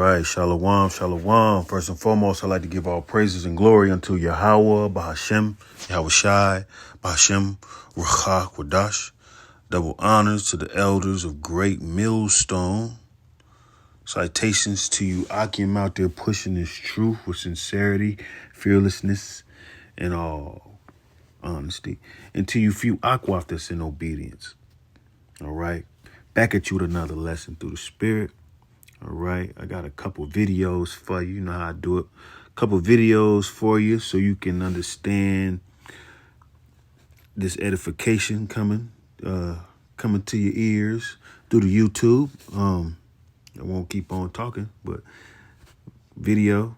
right, shalom, shalom. First and foremost, I'd like to give all praises and glory unto Yahweh, Bahashem, Yahweh Shai, Bahashem, Ruach, Wadash. Double honors to the elders of Great Millstone. Citations to you, Akim out there pushing this truth with sincerity, fearlessness, and all honesty. And to you few Akwaf that's in obedience. All right. Back at you with another lesson through the spirit. All right. I got a couple videos for you. You know how I do it. A couple videos for you so you can understand this edification coming to your ears through the YouTube. I won't keep on talking, but video.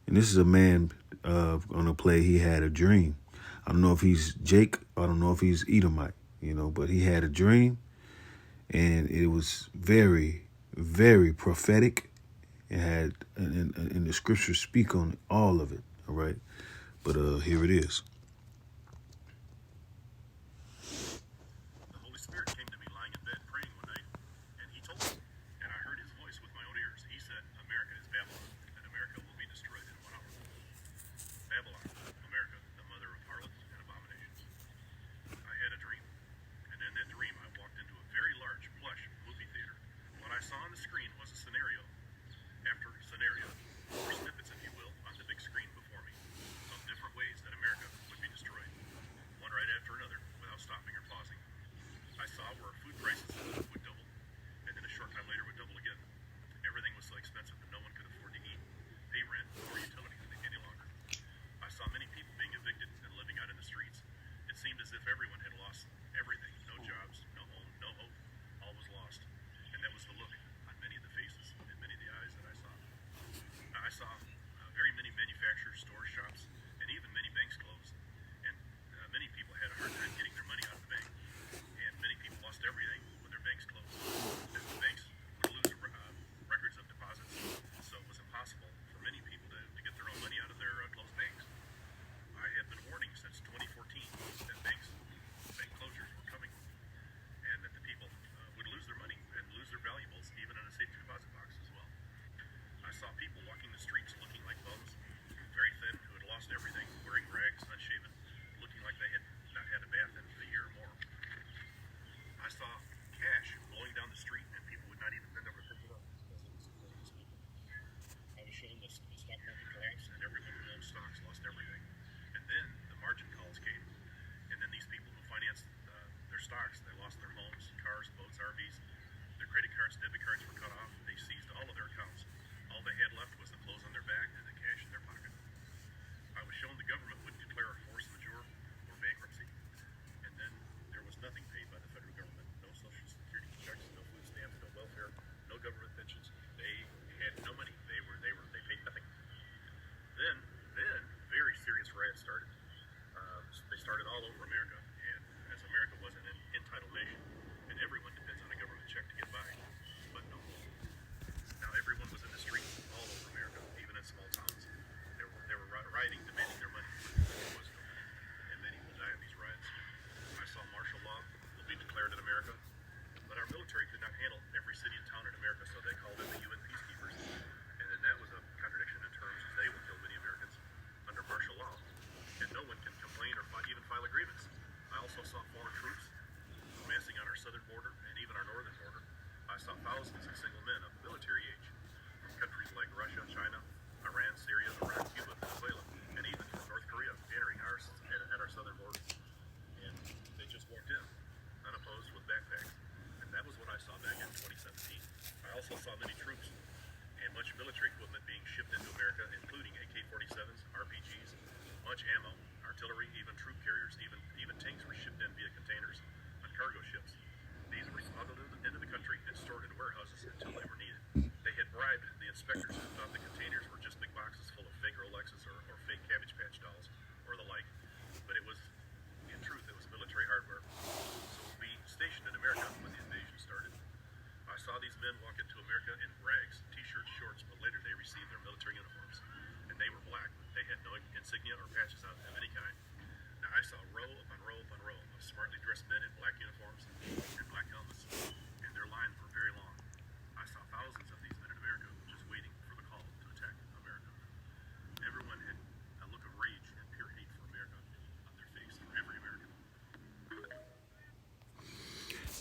And this is a man on a play. He had a dream. I don't know if he's Jake. I don't know if he's Edomite, but he had a dream. And it was very, very prophetic. It had, and the scriptures speak on all of it. All right. But here it is.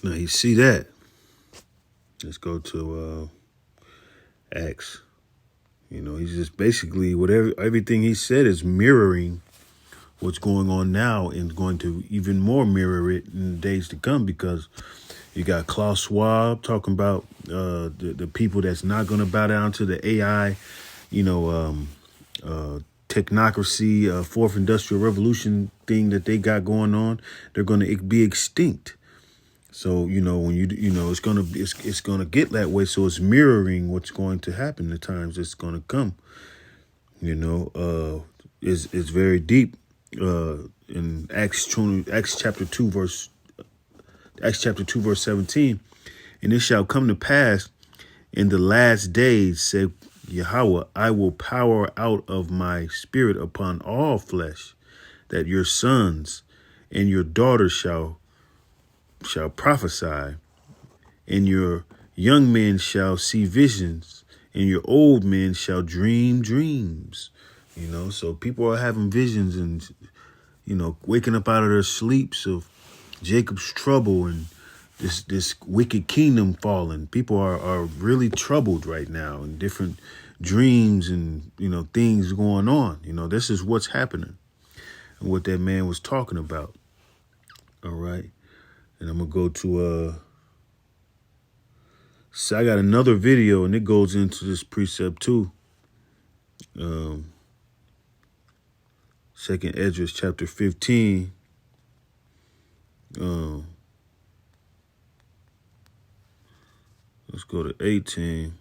Now you see that. Let's go to Acts. You know, he's just basically everything he said is mirroring what's going on now and going to even more mirror it in the days to come, because you got Klaus Schwab talking about the people that's not going to bow down to the AI, technocracy, fourth industrial revolution thing that they got going on. They're going to be extinct. So, when it's going to get that way. So it's mirroring what's going to happen, the times it's going to come. It's very deep. In Acts chapter 2 verse 17, and it shall come to pass in the last days, said Yahweh, I will pour out of my spirit upon all flesh, that your sons and your daughters shall prophesy, and your young men shall see visions, and your old men shall dream dreams. So people are having visions and, waking up out of their sleeps of Jacob's trouble and this wicked kingdom falling. People are really troubled right now, and different dreams and, things going on. This is what's happening and what that man was talking about. All right. And I'm going to go to, so I got another video, and it goes into this precept too. Second Esdras chapter 15. Let's go to 18.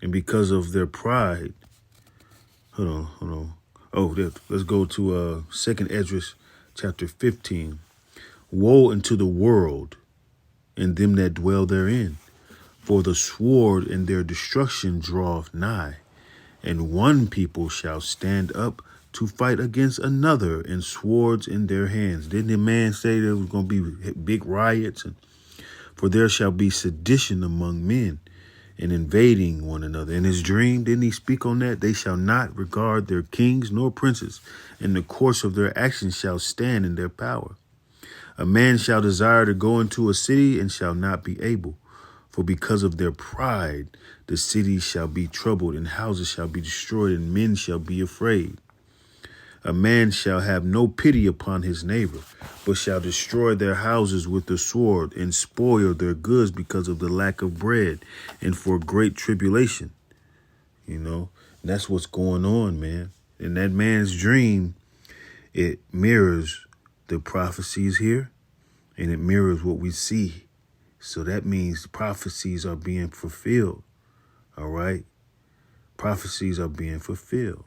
And because of their pride, hold on. Let's go to Second Esdras chapter 15. Woe unto the world and them that dwell therein, for the sword and their destruction draweth nigh, and one people shall stand up to fight against another, and swords in their hands. Didn't the man say there was going to be big riots? For there shall be sedition among men, and invading one another. In his dream, didn't he speak on that? They shall not regard their kings nor princes, and the course of their actions shall stand in their power. A man shall desire to go into a city and shall not be able. For because of their pride, the cities shall be troubled, and houses shall be destroyed, and men shall be afraid. A man shall have no pity upon his neighbor, but shall destroy their houses with the sword, and spoil their goods because of the lack of bread, and for great tribulation. That's what's going on, man. In that man's dream, it mirrors the prophecies here, and it mirrors what we see. So that means prophecies are being fulfilled. All right. Prophecies are being fulfilled.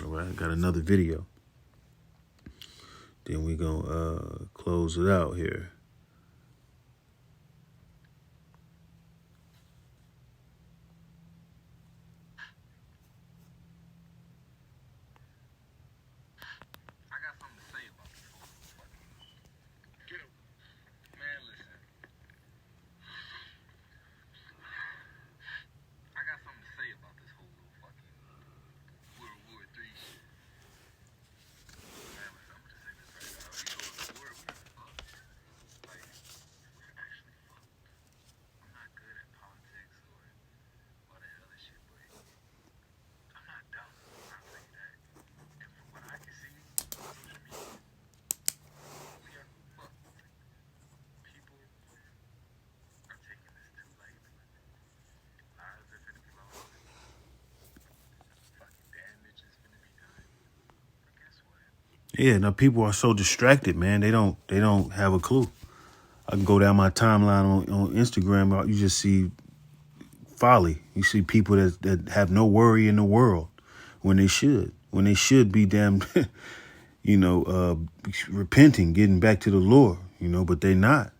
All right. I got another video. Then we're going to close it out here. Yeah, now people are so distracted, man. They don't have a clue. I can go down my timeline on Instagram. You just see folly. You see people that have no worry in the world when they should be damn, repenting, getting back to the Lord, but they not,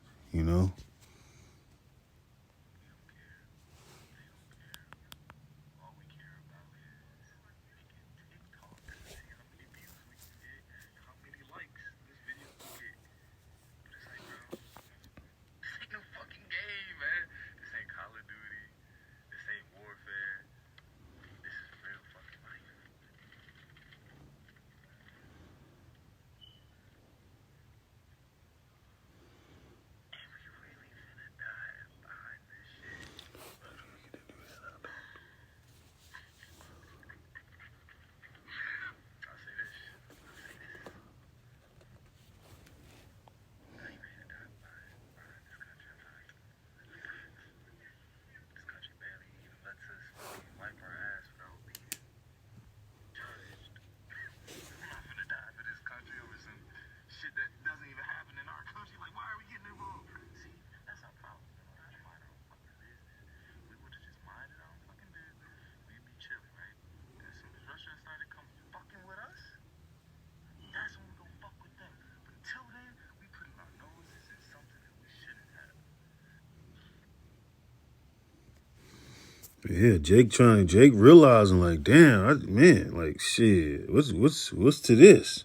Yeah, Jake realizing like, damn, man, like shit, what's to this?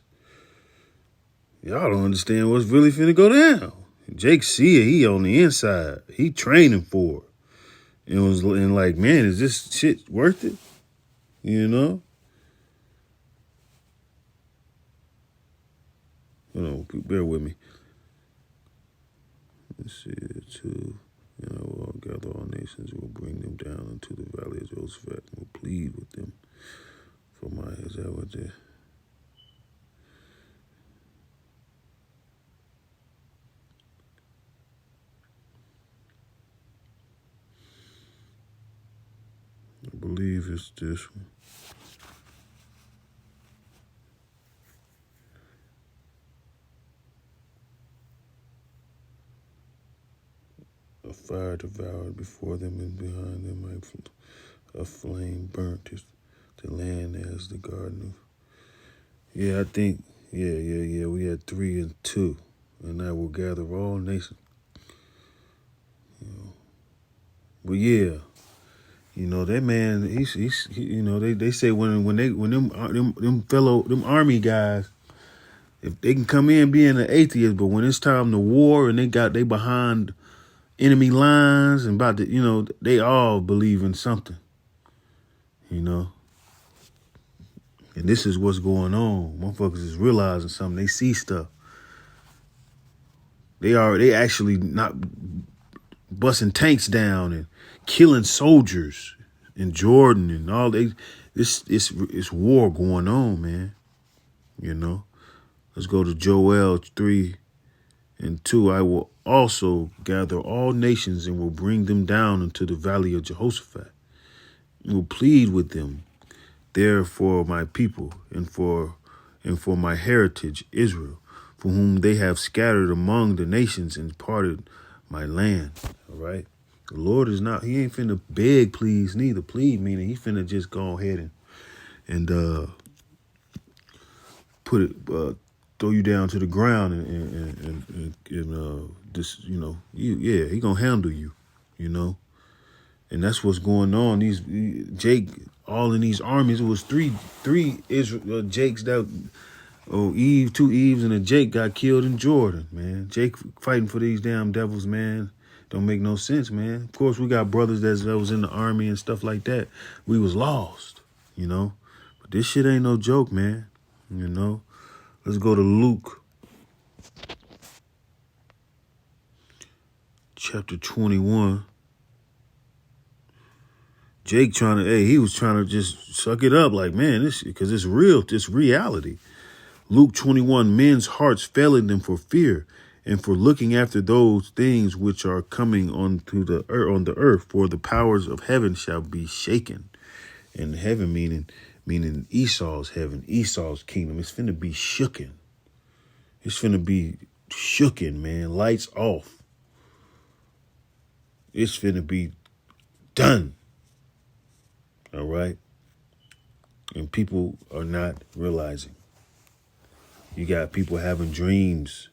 Y'all don't understand what's really finna go down. Jake see it, he on the inside. He training for it. And like, man, is this shit worth it? You know? Hold on, bear with me. Let's see it too. And I will gather all nations, will bring them down into the valley of Jehoshaphat, and will plead with them for my, is that what they? I believe it's this one. A fire devoured before them, and behind them a flame burnt the land as the garden of. Yeah, I think, yeah. We had 3 and 2. And I will gather all nations. But yeah, that man, he's they say when them army guys, if they can come in being an atheist, but when it's time to war and they behind enemy lines and about to, they all believe in something, And this is what's going on. Motherfuckers is realizing something. They see stuff. They actually not busting tanks down and killing soldiers in Jordan and all. It's war going on, man. Let's go to Joel 3 and 2. I will also gather all nations and will bring them down into the valley of Jehoshaphat, and will plead with them there for my people and for my heritage Israel, for whom they have scattered among the nations and parted my land. All right. The Lord is not, he ain't finna beg, please, neither. Plead, meaning he finna just go ahead and put it, throw you down to the ground and just, he gonna handle you, And that's what's going on. Jake, all in these armies, it was three Israel Jakes that, Eve, 2 Eves and a Jake got killed in Jordan, man. Jake fighting for these damn devils, man. Don't make no sense, man. Of course, we got brothers that was in the army and stuff like that. We was lost, But this shit ain't no joke, man. Let's go to Luke chapter 21. Jake he was trying to just suck it up like, man, because it's real, it's reality. Luke 21, men's hearts failing them for fear and for looking after those things which are coming on the earth, for the powers of heaven shall be shaken. And heaven meaning Esau's heaven, Esau's kingdom. It's finna be shooken. It's finna be shooken, man. Lights off. It's finna be done. All right? And people are not realizing. You got people having dreams.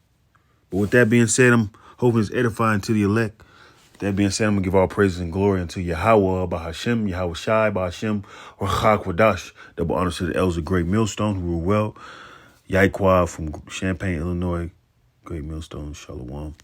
But with that being said, I'm hoping it's edifying to the elect. That being said, I'm going to give all praises and glory unto Yahweh, Bahashem, Yahweh Shai, Bahashem, Rachak Wadash. Double honors to the elders of Great Millstone who rule well. Yaiqua from Champaign, Illinois. Great Millstone, Shalom.